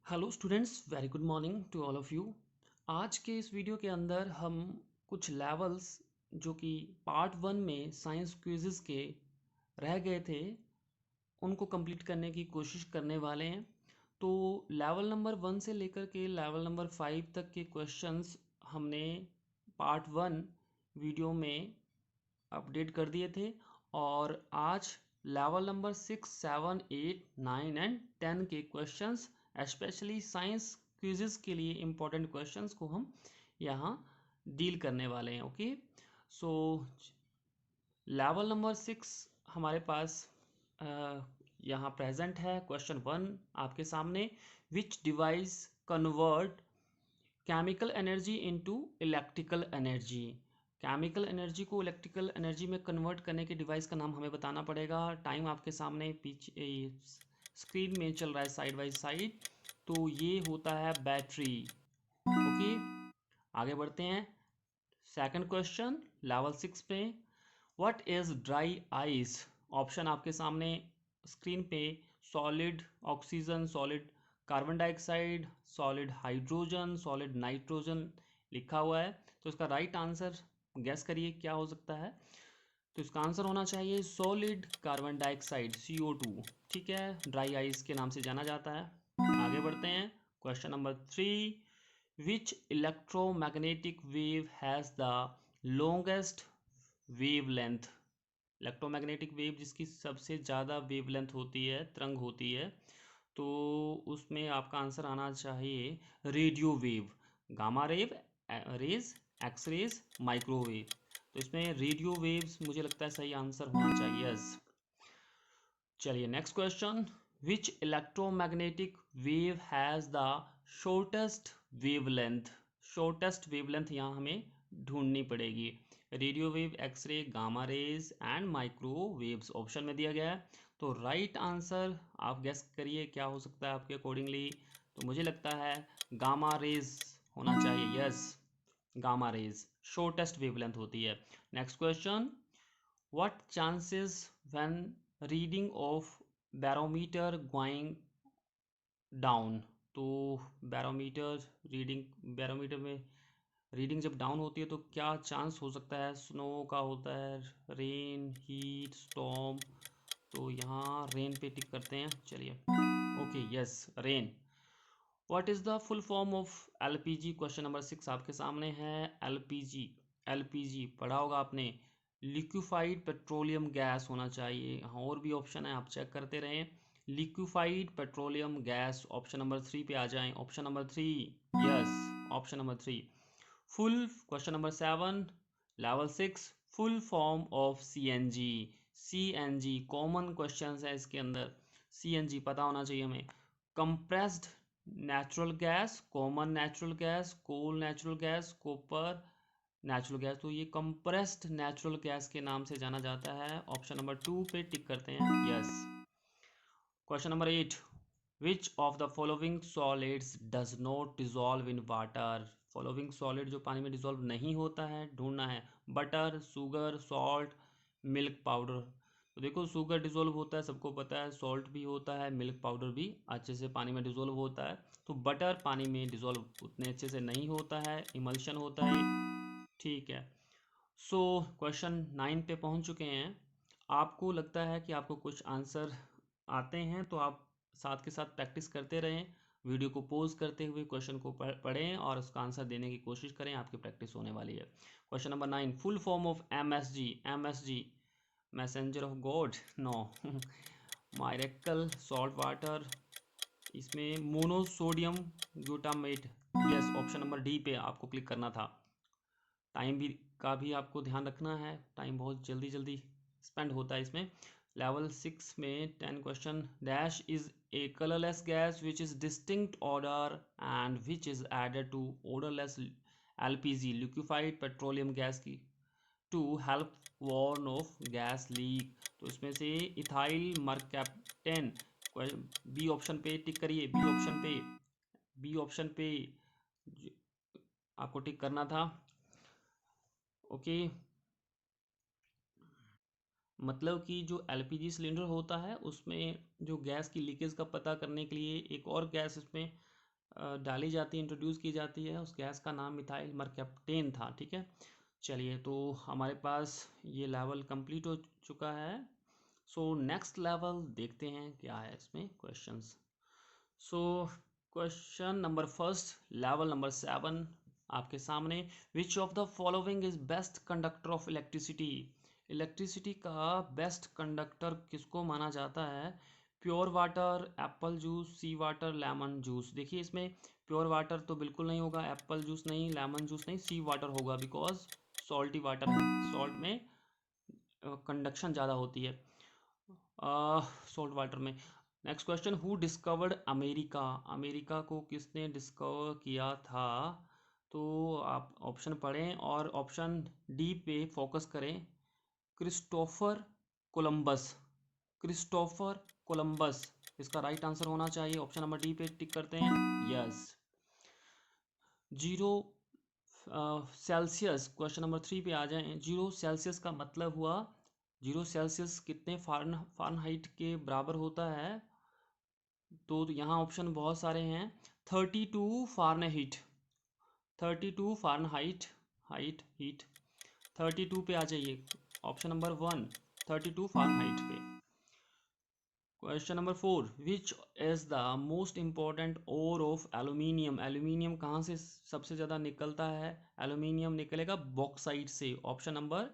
Hello students, very good morning to all of you. आज के इस वीडियो के अंदर हम कुछ लेवल्स जो कि पार्ट 1 में साइंस क्विज़ेस के रह गए थे उनको कंप्लीट करने की कोशिश करने वाले हैं। तो लेवल नंबर 1 से लेकर के लेवल नंबर 5 तक के क्वेश्चंस हमने पार्ट 1 वीडियो में अपडेट कर दिए थे और आज लेवल नंबर 6, 7, 8, 9 एंड 10 के क्वेश्चंस स्पेशली साइंस क्विज़ेस के लिए इम्पोर्टेंट क्वेश्चंस को हम यहाँ डील करने वाले हैं। ओके, सो लेवल नंबर 6 हमारे पास यहाँ प्रेजेंट है। क्वेश्चन 1 आपके सामने, विच device convert chemical energy into electrical energy. Chemical energy को इलेक्ट्रिकल एनर्जी में कन्वर्ट करने के डिवाइस का नाम हमें बताना पड़ेगा। टाइम आपके सामने पीछे स्क्रीन में चल रहा है साइड बाय साइड, तो ये होता है बैटरी। ओके, आगे बढ़ते हैं। सेकंड क्वेश्चन लेवल 6 पे, what is dry ice. Option आपके सामने स्क्रीन पे, solid oxygen, solid carbon dioxide, solid hydrogen, solid nitrogen लिखा हुआ है। तो इसका राइट आंसर गैस करिए क्या हो सकता है। तो इसका आंसर होना चाहिए सॉलिड कार्बन डाइऑक्साइड, CO2। ठीक है, ड्राई आइस के नाम से जाना जाता है। आगे बढ़ते हैं। Question number 3, which electromagnetic wave has the longest wave length. Electromagnetic wave जिसकी सबसे ज़्यादा वेव लेंथ होती है, तरंग होती है, तो उसमें आपका आंसर आना चाहिए रेडियो वेव, गामा रेव, रेज, एक्स रेज, माइक्रोवेव। तो इसमें रेडियो वेव्स मुझे लगता है सही आंसर होना चाहिए। यस, चलिए next question, which electromagnetic wave has the shortest wavelength. Shortest wavelength यहाँ हमें ढूंढनी पड़ेगी। Radio wave, x-ray, gamma rays and microwaves option में दिया गया है। तो राइट आंसर आप गेस करिए क्या हो सकता है आपके अकॉर्डिंगली। तो मुझे लगता है गामा रेज होना चाहिए। Yes, gamma rays shortest wavelength होती है। Next question, what chances when reading of barometer going down. तो बैरोमीटर रीडिंग, बैरोमीटर में रीडिंग जब डाउन होती है तो क्या चांस हो सकता है। स्नो का होता है, रेन, हीट, स्टॉर्म। तो यहाँ रेन पे टिक करते हैं। चलिए, okay, yes, rain. What is the full form of LPG। Question number 6 आपके सामने है। LPG, LPG पढ़ा होगा आपने, लिक्विफाइड पेट्रोलियम गैस होना चाहिए। हाँ, और भी ऑप्शन है, आप चेक करते रहें। Liquefied petroleum gas, option number 3 पे आ जाएं। Option number 3, yes, option number 3। Full, question number 7 level 6, full form of CNG। CNG common question है इसके अंदर। CNG पता होना चाहिए हमें। Compressed natural gas, common natural gas, coal natural gas, copper natural gas. तो ये कंप्रेस्ड नेचुरल गैस के नाम से जाना जाता है। ऑप्शन नंबर 2 पे टिक करते हैं। Yes, question number 8, which of the following solids does not dissolve in water. Following solid जो पानी में डिजॉल्व नहीं होता है, ढूंढना है। Butter, sugar, salt, milk powder. तो देखो, शुगर डिजोल्व होता है, सबको पता है। सॉल्ट भी होता है, मिल्क पाउडर भी अच्छे से पानी में डिजोल्व होता है। तो बटर पानी में डिजोल्व उतने अच्छे से नहीं होता है, इमल्शन होता है। ठीक है, सो क्वेश्चन 9 पे पहुंच चुके हैं। आपको लगता है कि आपको कुछ आंसर आते हैं तो आप साथ के साथ प्रैक्टिस करते रहें। वीडियो को पॉज करते हुए क्वेश्चन को पढ़ें और उसका आंसर देने की कोशिश करें, आपकी प्रैक्टिस होने वाली है। Question number 9, full form of MSG। MSG messenger of God, no, miracle salt water. इसमें monosodium glutamate. Yes, option number D पे आपको क्लिक करना था। टाइम भी का भी आपको ध्यान रखना है, टाइम बहुत जल्दी जल्दी स्पेंड होता है इसमें। लेवल 6 में 10 question, dash is a colourless gas which is distinct order and which is added to orderless LPG, liquefied petroleum gas की, to help warn of gas leak. तो इसमें से इथाइल मरकैप्टेन। बी ऑप्शन पे टिक करिए, बी ऑप्शन पे, B option पे आपको टिक करना था। ओके, मतलब कि जो LPG सिलेंडर होता है उसमें जो गैस की लीकेज का पता करने के लिए एक और गैस इसमें डाली जाती है, इंट्रोड्यूस की जाती है। उस गैस का नाम मिथाइल मरकैप्टेन था। ठीक है, चलिए तो हमारे पास ये लेवल कंप्लीट हो चुका है। सो नेक्स्ट लेवल देखते हैं क्या है इसमें questions. So question number first, level number 7 आपके सामने। विच of the following is best conductor of electricity? Electricity का बेस्ट कंडक्टर किसको माना जाता है? प्योर वाटर, एप्पल जूस, सी वाटर, लेमन जूस। देखिए इसमें प्योर वाटर तो बिल्कुल नहीं होगा, एप्पल जूस नहीं, लेमन जूस नहीं, सी वाटर होगा, बिकॉज सॉल्टी वाटर है, सॉल्ट में कंडक्शन ज़्यादा होती है सॉल्ट वाटर में। Next question, who discovered America? America को किसने डिस्कवर किया था? तो आप ऑप्शन पढ़ें और ऑप्शन डी पे फोकस करें। क्रिस्टोफर कोलंबस, क्रिस्टोफर कोलंबस इसका राइट आंसर होना चाहिए। ऑप्शन नंबर डी पे टिक करते हैं, yes. Zero Celsius, question number 3 पे आ जाएं। जीरो सेल्सियस का मतलब हुआ, जीरो सेल्सियस कितने फारेनहाइट के बराबर होता है? तो यहाँ ऑप्शन बहुत सारे हैं। 32 फारेनहाइट, 32 फारेनहाइट, हाइट हीट, 32 पे आ जाइए। ऑप्शन नंबर 1 32 फारेनहाइट पे। Question number 4, which is the most important ore of aluminium? Aluminium कहाँ से सबसे ज़्यादा निकलता है? एल्यूमिनियम निकलेगा बॉक्साइट से। ऑप्शन नंबर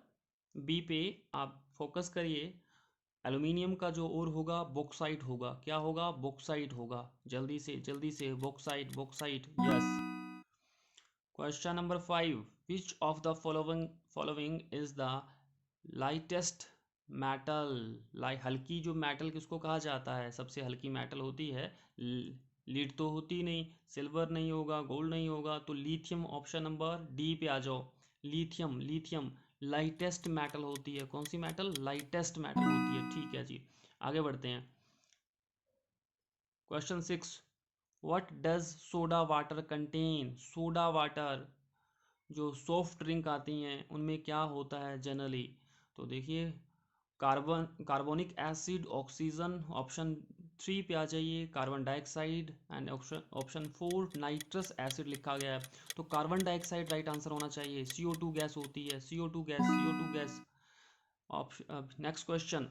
बी पे आप फोकस करिए। एल्यूमिनियम का जो ओर होगा बॉक्साइट होगा। क्या होगा? बॉक्साइट होगा। जल्दी से bauxite, bauxite, yes. Question number 5, which of the following is the lightest metal? हल्की जो मेटल किसको कहा जाता है? सबसे हल्की मेटल होती है लीड तो होती नहीं, सिल्वर नहीं होगा, गोल्ड नहीं होगा, तो लिथियम। ऑप्शन नंबर डी पे आ जाओ, लिथियम। लिथियम लाइटेस्ट मेटल होती है। कौन सी मेटल? लाइटेस्ट मेटल होती है। ठीक है जी, आगे बढ़ते हैं। Question 6, what does soda water contain? Soda water जो सॉफ्ट ड्रिंक आती हैं उनमें क्या होता है जनरली? तो देखिए कार्बोनिक एसिड, ऑक्सीजन। ऑप्शन 3 पे आ जाइए, carbon dioxide. And option 4 nitrous acid लिखा गया है, तो कार्बन डाइऑक्साइड राइट आंसर होना चाहिए। CO2 गैस होती है, CO2 gas, CO2 gas. Next question,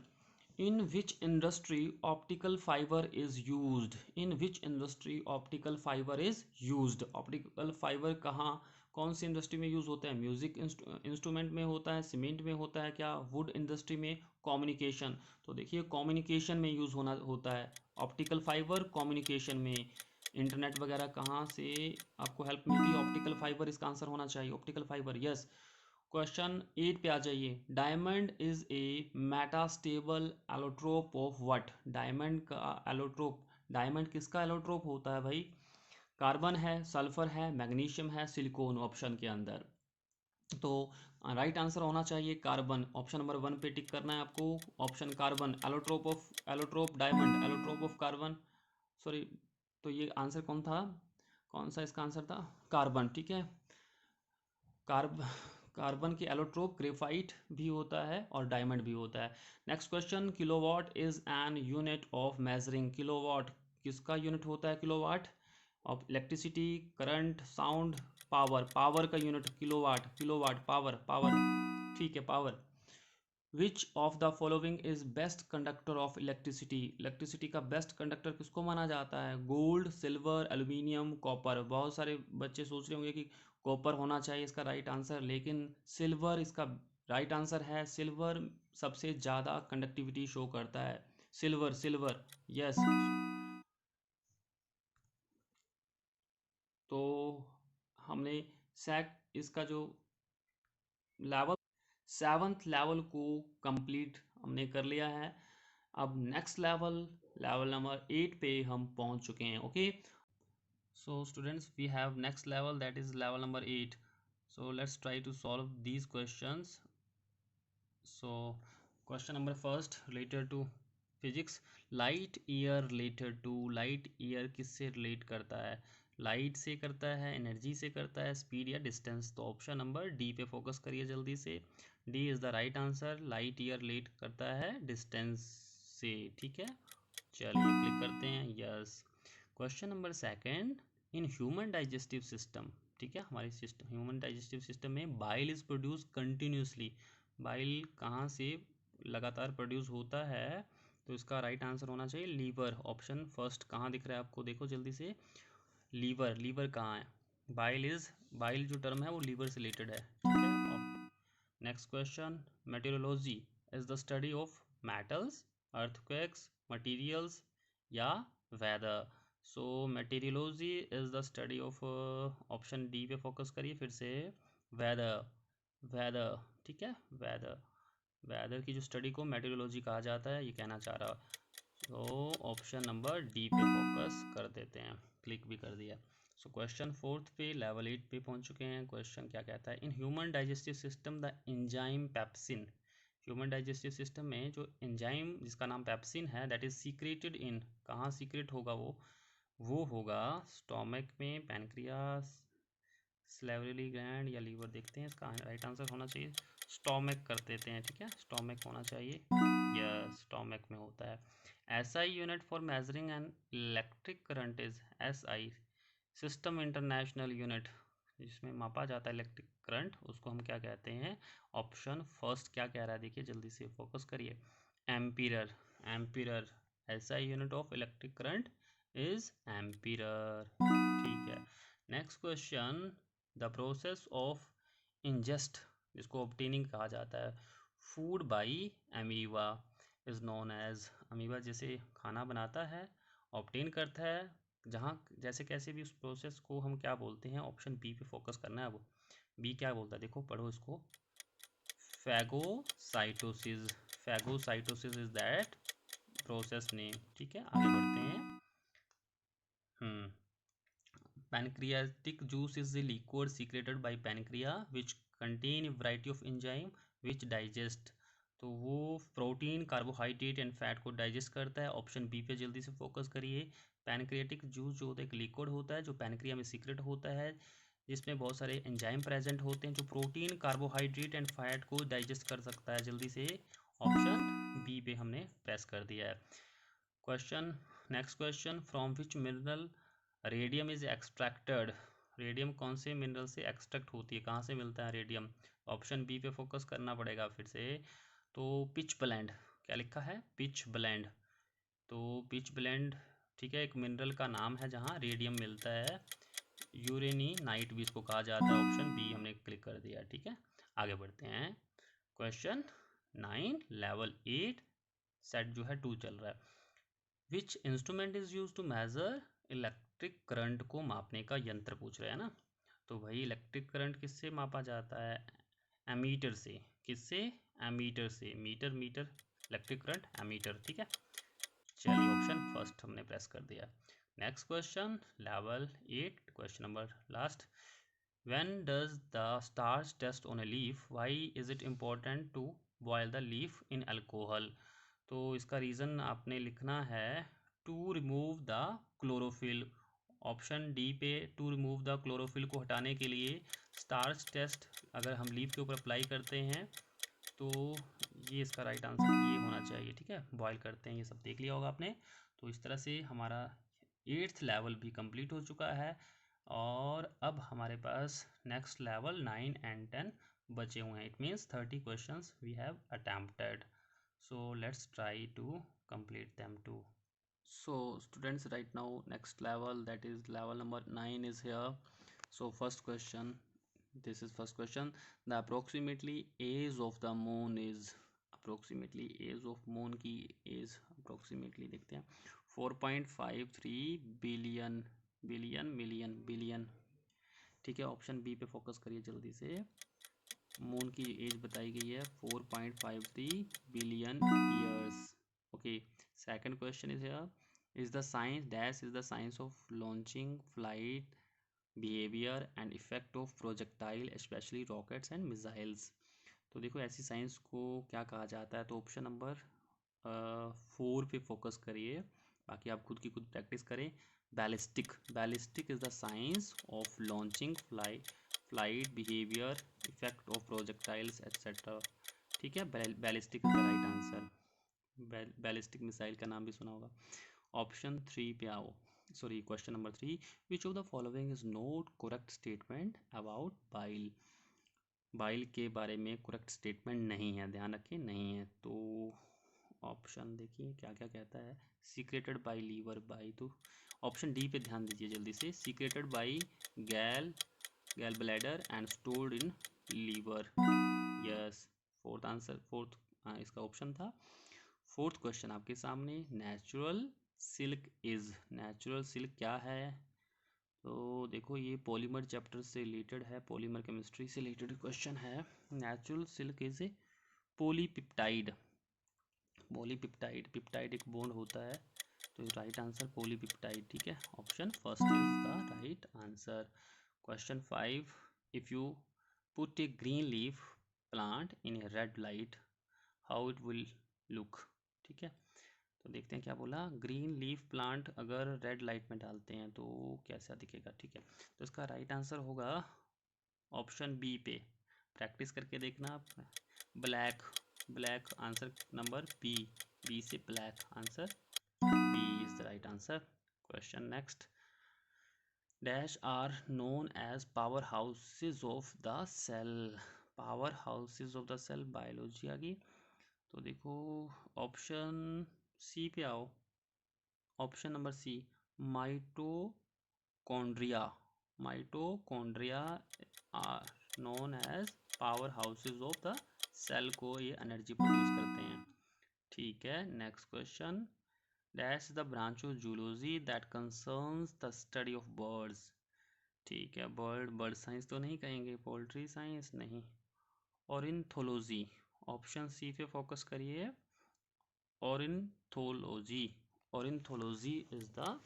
in which industry optical fibre is used? In which industry optical fibre is used? Optical fibre कहाँ, कौन सी इंडस्ट्री में यूज होता है? म्यूजिक इंस्ट्रूमेंट में होता है, सीमेंट में होता है, क्या वुड इंडस्ट्री में, कम्युनिकेशन? तो देखिए कम्युनिकेशन में यूज होता है ऑप्टिकल फाइबर, कम्युनिकेशन में। इंटरनेट वगैरह कहाँ से आपको हेल्प मिलती है? ऑप्टिकल फाइबर इसका आंसर होना चाहिए, ऑप्टिकल फाइबर, यस। क्वेश्चन 8 पे आ जाइए। Diamond is a metastable allotrope of what? Diamond का एलोट्रोप, डायमंड किसका एलोट्रोप होता है भाई? कार्बन है, सल्फर है, मैग्नीशियम है, सिलिकॉन ऑप्शन के अंदर। तो राइट आंसर होना चाहिए कार्बन। ऑप्शन नंबर 1 पे टिक करना है आपको, option carbon. Allotrope diamond, allotrope of carbon, sorry. तो ये आंसर कौन था, कौन सा इसका आंसर था? कार्बन। ठीक है, कार्ब कार्बन के एलोट्रोप ग्रेफाइट भी होता है और डायमंड भी होता है। Next question, kilowatt is an unit of measuring? Kilowatt किसका यूनिट होता है? Kilowatt of electricity, current, sound, power. Power का unit kilowatt, kilowatt power, power, ठीक है, power. Which of the following is best conductor of electricity? Electricity का best conductor किसको माना जाता है? Gold, silver, aluminium, copper. बहुत सारे बच्चे सोच रहे होंगे कि कॉपर होना चाहिए इसका राइट आंसर, लेकिन सिल्वर इसका राइट आंसर है। सिल्वर सबसे ज़्यादा कंडक्टिविटी शो करता है, सिल्वर, सिल्वर, यस। तो हमने सेक इसका जो लेवल, 7th लेवल को कंप्लीट हमने कर लिया है। अब नेक्स्ट लेवल, लेवल नंबर 8 पे हम पहुंच चुके हैं। Okay, so students, we have next level, that is level number 8। So let's try to solve these questions. So question number first related to physics. Light year related to, light year किससे relate करता है? Light से करता है, energy से करता है, speed या डिस्टेंस? तो ऑप्शन नंबर डी पे फोकस करिए जल्दी से। D is the right answer. Light year relate करता है डिस्टेंस से। ठीक है, चलिए क्लिक करते हैं, yes. Question number second, in human digestive system, ठीक है, हमारे सिस्टम ह्यूमन डाइजेस्टिव सिस्टम में bile is produce continuously. Bile कहाँ से लगातार प्रोड्यूस होता है? तो इसका राइट आंसर होना चाहिए लीवर। ऑप्शन फर्स्ट कहाँ दिख रहा है आपको? देखो जल्दी से, लीवर। लीवर कहाँ है? बाइल जो टर्म है वो लीवर से रिलेटेड है, ठीक है। Next question, meteorology is the study of metals, earthquakes, materials या weather. So meteorology is the study of, option D पे फोकस करिए फिर से, वेदर। वेदर, ठीक है, वेदर। वेदर की जो स्टडी को मेटेरियोलॉजी कहा जाता है, ये कहना चाह रहा। तो ऑप्शन नंबर डी पे फोकस कर देते हैं, क्लिक भी कर दिया। सो क्वेश्चन फोर्थ पे, लेवल 8 पे पहुंच चुके हैं। क्वेश्चन क्या कहता है? In human digestive system the enzyme pepsin. Human digestive system में जो एंजाइम जिसका नाम पेप्सिन है, दैट इज सीक्रेटेड इन, कहाँ सीक्रेट होगा वो होगा स्टोमक में, पैनक्रियास, स्लेवरी ग्लैंड या लीवर। देखते हैं, इसका राइट आंसर होना चाहिए स्टोमक कर देते हैं, ठीक है, स्टोमक होना चाहिए। यस, स्टोमक में होता है। SI unit for measuring an electric current is SI, system international unit, जिसमें मापा जाता है इलेक्ट्रिक करंट, उसको हम क्या कहते हैं? ऑप्शन फर्स्ट क्या कह रहा है? देखिए जल्दी से फोकस करिए, ampere. Ampere, SI unit of electric current is ampere, ठीक है। Next question, the process of ingest, जिसको ऑब्टेनिंग कहा जाता है, food by amoeba is known as. Amoeba जैसे खाना बनाता है, ऑब्टेन करता है, जहाँ जैसे कैसे भी उस प्रोसेस को हम क्या बोलते हैं? ऑप्शन बी पे फोकस करना है। अब बी क्या बोलता है, देखो पढ़ो इसको, phagocytosis. Phagocytosis is that process name, ठीक है। आगे बढ़ते हैं। Pancreatic juice is the liquid secreted by pancreas which contain a variety of enzyme which digest। तो वो प्रोटीन, कार्बोहाइड्रेट एंड फैट को डाइजेस्ट करता है। ऑप्शन बी पे जल्दी से फोकस करिए। पैनक्रियाटिक जूस जो होता है एक लिक्विड होता है जो पैनक्रिया में सीक्रेट होता है, जिसमें बहुत सारे एंजाइम प्रेजेंट होते हैं जो प्रोटीन, कार्बोहाइड्रेट एंड फैट को डाइजेस्ट कर सकता है। जल्दी से ऑप्शन बी पे हमने प्रेस कर दिया है। Question, next question, from which mineral radium is extracted. Radium कौन से मिनरल से एक्सट्रैक्ट होती है, कहाँ से मिलता है रेडियम? ऑप्शन बी पे फोकस करना पड़ेगा फिर से। तो पिच ब्लेंड, क्या लिखा है? Pitch blend. तो पिच ब्लेंड, ठीक है, एक मिनरल का नाम है जहाँ रेडियम मिलता है। यूरेनी नाइट भी इसको कहा जाता है। ऑप्शन बी हमने क्लिक कर दिया, ठीक है। आगे बढ़ते हैं। क्वेश्चन 9, लेवल 8, सेट जो है 2 चल रहा है। Which instrument is use to measure electric current को मापने का यंत्र पूछ रहे हैं ना। तो भाई इलेक्ट्रिक करंट किससे मापा जाता है? एमीटर से। किससे? एमीटर से। Meter, meter, electric current, ammeter, ठीक है। चलिए ऑप्शन फर्स्ट हमने प्रेस कर दिया। Next question, level 8, question number last. When does the starch test on a leaf? Why is it important to boil the leaf in alcohol? तो इसका reason आपने लिखना है to remove the chlorophyll. Option D पे, to remove the chlorophyll को हटाने के लिए स्टार्च टेस्ट अगर हम लीफ के ऊपर अप्लाई करते हैं तो ये इसका राइट आंसर ये होना चाहिए, ठीक है। बॉयल करते हैं, ये सब देख लिया होगा आपने। तो इस तरह से हमारा 8th लेवल भी कंप्लीट हो चुका है और अब हमारे पास नेक्स्ट लेवल 9 एंड 10 बचे हुए हैं। It means 30 questions we have attempted. So let's try to complete them too. So students, right now next level, that is level number 9 is here. So first question, this is first question. The approximately age of the moon is, approximately age of moon की age approximately देखते हैं 4.53 billion, billion, million, billion, ठीक है। Option B पे focus करिए जल्दी से। Moon की एज बताई गई है 4.53 billion years. Okay, second question is here, is the science dash is the science of launching, flight, behaviour and effect of projectile specially rockets and missiles. तो देखो ऐसी साइंस को क्या कहा जाता है? तो ऑप्शन नंबर 4 पे फोकस करिए, बाकी आप खुद की खुद प्रैक्टिस करें। Ballistic, ballistic is the science of launching, flight, behaviour, effect of projectiles etcetera, ठीक है। Ballistic is the right answer. Ballistic missile का नाम भी सुना होगा। ऑप्शन 3 पे आओ। Sorry, question number 3, which of the following is not correct statement about bile. Bile के बारे में करेक्ट स्टेटमेंट नहीं है, ध्यान रखिए नहीं है। तो ऑप्शन देखिए क्या क्या कहता है। सीक्रेटेड बाई लीवर बाई, तो ऑप्शन डी पे ध्यान दीजिए जल्दी से। Secreted by gall bladder and stored in liver, yes. Fourth answer, fourth इसका ऑप्शन था। फोर्थ क्वेश्चन आपके सामने, natural silk is, natural silk क्या है। तो देखो ये पॉलीमर चैप्टर से रिलेटेड है, पॉलीमर केमिस्ट्री से रिलेटेड क्वेश्चन है। Natural silk is a polypeptide, polypeptide, peptide एक बॉन्ड होता है, तो राइट आंसर पॉलीपेप्टाइड, ठीक है। Option first is the right answer. Question 5, if you put A green leaf plant in A red light how it will look, ठीक है। तो देखते हैं क्या बोला, ग्रीन लीफ प्लांट अगर रेड लाइट में डालते हैं तो कैसा दिखेगा, ठीक है। तो इसका राइट आंसर होगा ऑप्शन बी पे, प्रैक्टिस करके देखना आप। Black, black answer number B, B से black, answer B is the right answer. Question next, dash are known as powerhouses of the cell, powerhouses of the cell, biology आ गई। तो देखो option C पे आओ, option number C, mitochondria, mitochondria are known as powerhouses of the cell, को ये energy produce करते हैं, ठीक है। Next question, dash the branch of zoology that concerns the study of birds, ठीक है। बर्ड साइंस तो नहीं कहेंगे, पोल्ट्री साइंस नहीं, ऑर्निथोलॉजी, ऑप्शन सी पे फोकस करिए, ornithology, ornithology is the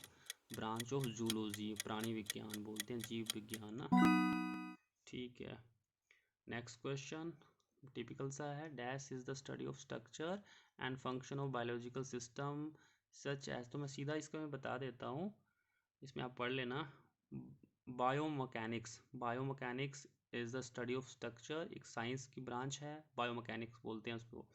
branch of zoology, प्राणी विज्ञान बोलते हैं, जीव विज्ञान ना, ठीक है। नेक्स्ट क्वेश्चन टिपिकल सा है, dash is the study of structure and function of biological system such as, तो मैं सीधा इसका मैं बता देता हूँ, इसमें आप पढ़ लेना। Biomechanics, biomechanics is the study of structure, एक साइंस की ब्रांच है, बायोमैकेनिक्स बोलते हैं उसको।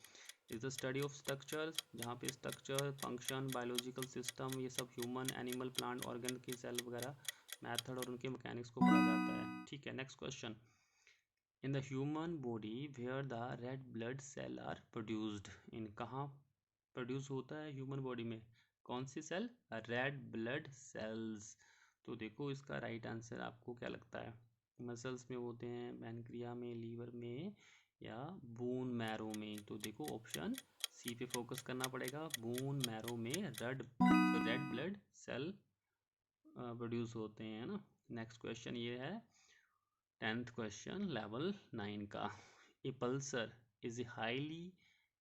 Is the study of structure, जहाँ पे स्ट्रक्चर, फंक्शन, बायोलॉजिकल सिस्टम, ये सब ह्यूमन, एनिमल, प्लांट, ऑर्गन के सेल वगैरह, मैथड और उनके मैकेनिक्स को पढ़ा जाता है, ठीक है। Next question, in the human body where the red blood cell are produced, in कहाँ प्रोड्यूस होता है ह्यूमन बॉडी में, कौन सी सेल, रेड ब्लड सेल्स। तो देखो इसका राइट आंसर आपको क्या लगता है, मसल्स में होते हैं, पैनक्रिया में, लीवर में, या बोन मैरो में। तो देखो ऑप्शन सी पे फोकस करना पड़ेगा, बोन मैरो में रेड ब्लड सेल प्रोड्यूस होते हैं ना। नेक्स्ट क्वेश्चन ये है 10th क्वेश्चन लेवल 9 का, a pulsar is a highly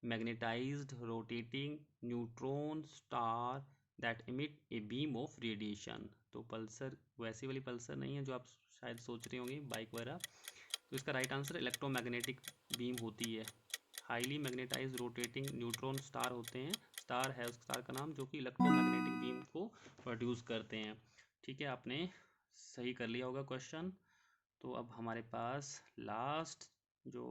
magnetised rotating neutron star that emit a beam of radiation. तो पल्सर वैसी वाली पल्सर नहीं है जो आप शायद सोच रहे होंगे बाइक वगैरह, तो इसका राइट आंसर इलेक्ट्रोमैग्नेटिक बीम होती है, highly magnetised rotating neutron star होते हैं, स्टार है उस स्टार का नाम, जो कि इलेक्ट्रोमैग्नेटिक बीम को प्रोड्यूस करते हैं, ठीक है। आपने सही कर लिया होगा क्वेश्चन। तो अब हमारे पास लास्ट जो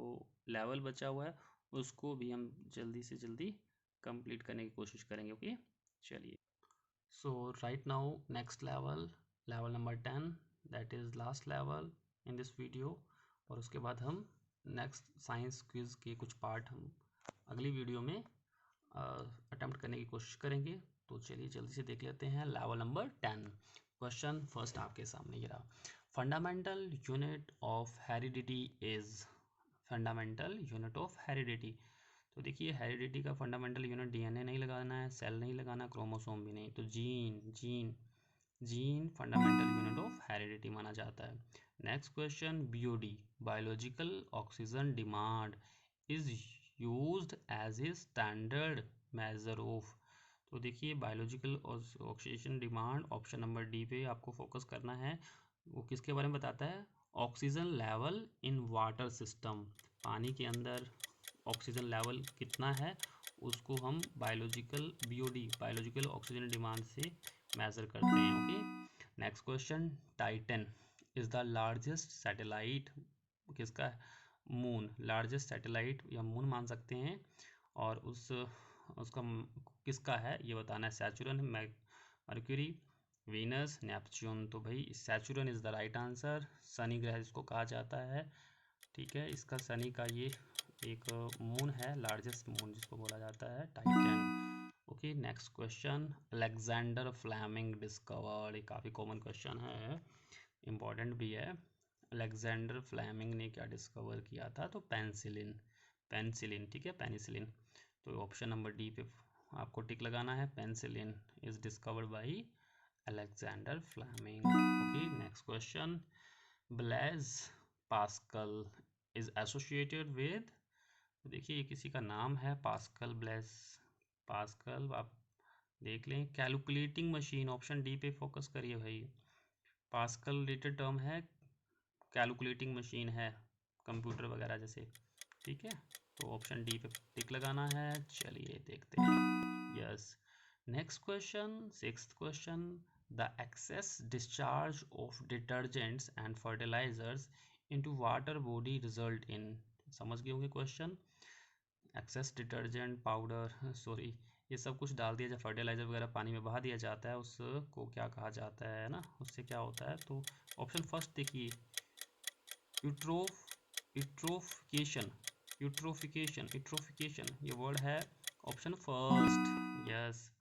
लेवल बचा हुआ है उसको भी हम जल्दी से जल्दी कंप्लीट करने की कोशिश करेंगे, ओके। चलिए, so right now next level, level number 10, that is last level in this video, और उसके बाद हम नेक्स्ट साइंस क्विज़ के कुछ पार्ट हम अगली वीडियो में अटेम्प्ट करने की कोशिश करेंगे। तो चलिए जल्दी से देख लेते हैं लेवल नंबर 10। क्वेश्चन फर्स्ट आपके सामने ये रहा, fundamental unit of heredity is, fundamental unit of heredity. तो देखिए हेरिडिटी का फंडामेंटल यूनिट डीएनए नहीं लगाना है, सेल नहीं लगाना, क्रोमोसोम भी नहीं, तो gene, gene, gene fundamental unit of heredity माना जाता है। Next question, BOD, biological oxygen demand is used as a standard measure of. तो देखिए biological oxygen demand, option number D पे आपको फोकस करना है, वो किसके बारे में बताता है, oxygen level in water system, पानी के अंदर ऑक्सीजन लेवल कितना है उसको हम biological BOD, biological oxygen demand से मेजर करते हैं, okay. Next question, Titan is the largest satellite, किसका, मून, लार्जेस्ट सैटेलाइट या मून मान सकते हैं, और उसका किसका है ये बताना है, सैचुरन, मर्क्यूरी, वीनस, नेपच्यून। तो भाई Saturn is the right answer. शनि ग्रह जिसको कहा जाता है, ठीक है, इसका शनि का ये एक मून है, लार्जेस्ट मून जिसको बोला जाता है, Titan. Okay, next question, Alexander Fleming discovered. ये काफ़ी कॉमन क्वेश्चन है, इम्पॉर्टेंट भी है। अलेक्जेंडर फ्लेमिंग ने क्या डिस्कवर किया था? तो पेनिसिलिन, पेनिसिलिन, ठीक है, पेनिसिलिन। तो ऑप्शन नंबर डी पे आपको टिक लगाना है, penicillin is discovered by Alexander Fleming. Okay, next question, Blaise Pascal is associated with, देखिए ये किसी का नाम है पास्कल, ब्लेज पास्कल, आप देख लें। कैलकुलेटिंग मशीन, ऑप्शन डी पे फोकस करिए भाई। पास्कल रिलेटेड टर्म है, कैलकुलेटिंग मशीन है, कंप्यूटर वगैरह जैसे, ठीक है। तो ऑप्शन डी पे टिक लगाना है। चलिए देखते हैं। Yes, next question, sixth question, the excess discharge of detergents and fertilizers into water body result in, समझ गए होंगे question. Excess detergent, powder, sorry, ये सब कुछ डाल दिया जाए, फर्टिलाइजर वगैरह पानी में बहा दिया जाता है, उसको क्या कहा जाता है ना, उससे क्या होता है? तो ऑप्शन फर्स्ट देखिए, यूट्रोफिकेशन, यूट्रोफिकेशन ये वर्ड है, option first. Yes,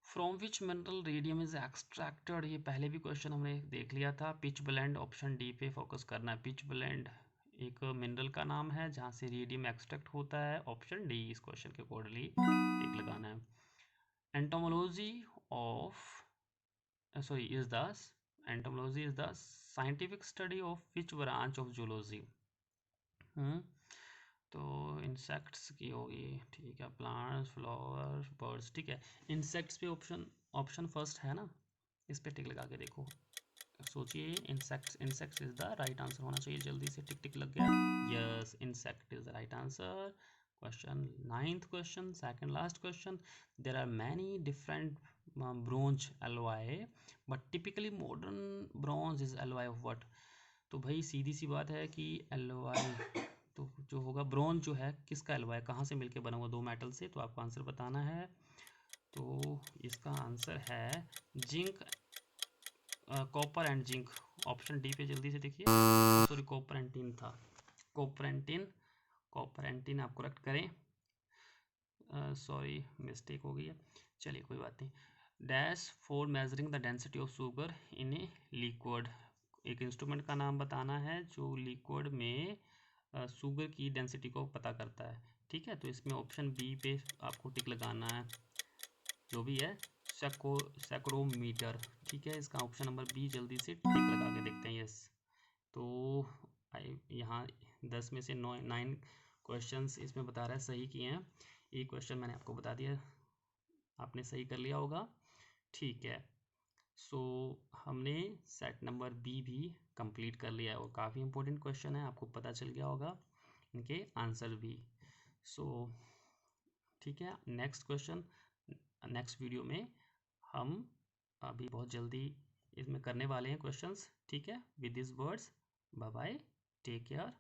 from which mineral radium is extracted, ये पहले भी क्वेश्चन हमने देख लिया था। पिच ब्लेंड, ऑप्शन डी पे फोकस करना है। पिच ब्लेंड एक मिनरल का नाम है जहाँ से रेडियम एक्सट्रैक्ट होता है, ऑप्शन डी इस क्वेश्चन के अकॉर्डिंगली टिक लगाना है। Entomology of sorry is the entomology is the scientific study of which branch of zoology। तो इंसेक्ट्स की होगी, ठीक है, प्लांट्स, फ्लावर, बर्ड्स, ठीक है। इंसेक्ट्स पे ऑप्शन फर्स्ट है ना, इस पे टिक लगा के देखो, सोचिए। Insects is the right answer होना चाहिए, जल्दी से टिक टिक लग गया। Yes, insect is the right answer. Question, ninth question, second last question, there are many different bronze alloy but typically modern bronze is alloy of what. तो भाई सीधी सी बात है कि एलॉय तो जो होगा ब्रॉन्ज जो है किसका एलॉय, कहाँ से मिलके बना हुआ, दो मेटल से, तो आपको आंसर बताना है। तो इसका आंसर है zinc, copper and zinc, option D पे जल्दी से देखिए, सॉरी कॉपर एंड टिन था, copper and tin, copper and tin आप करेक्ट करें, सॉरी मिस्टेक हो गई है, चलिए कोई बात नहीं। Dash for measuring the density of sugar in a liquid, एक इंस्ट्रूमेंट का नाम बताना है जो लिक्विड में शुगर की डेंसिटी को पता करता है, ठीक है। तो इसमें ऑप्शन बी पे आपको टिक लगाना है, जो भी है, सैक्रोमीटर, ठीक है, इसका ऑप्शन नंबर बी जल्दी से टिक लगा के देखते हैं। यस, तो यहाँ 10 में से 9 क्वेश्चंस इसमें बता रहा है सही किए हैं, एक क्वेश्चन मैंने आपको बता दिया, आपने सही कर लिया होगा, ठीक है। सो हमने सेट नंबर बी भी कंप्लीट कर लिया है और काफ़ी इंपॉर्टेंट क्वेश्चन है, आपको पता चल गया होगा इनके आंसर भी। सो ठीक है, नेक्स्ट क्वेश्चन नेक्स्ट वीडियो में हम अभी बहुत जल्दी इसमें करने वाले हैं क्वेश्चंस, ठीक है। With this words, bye bye, take care.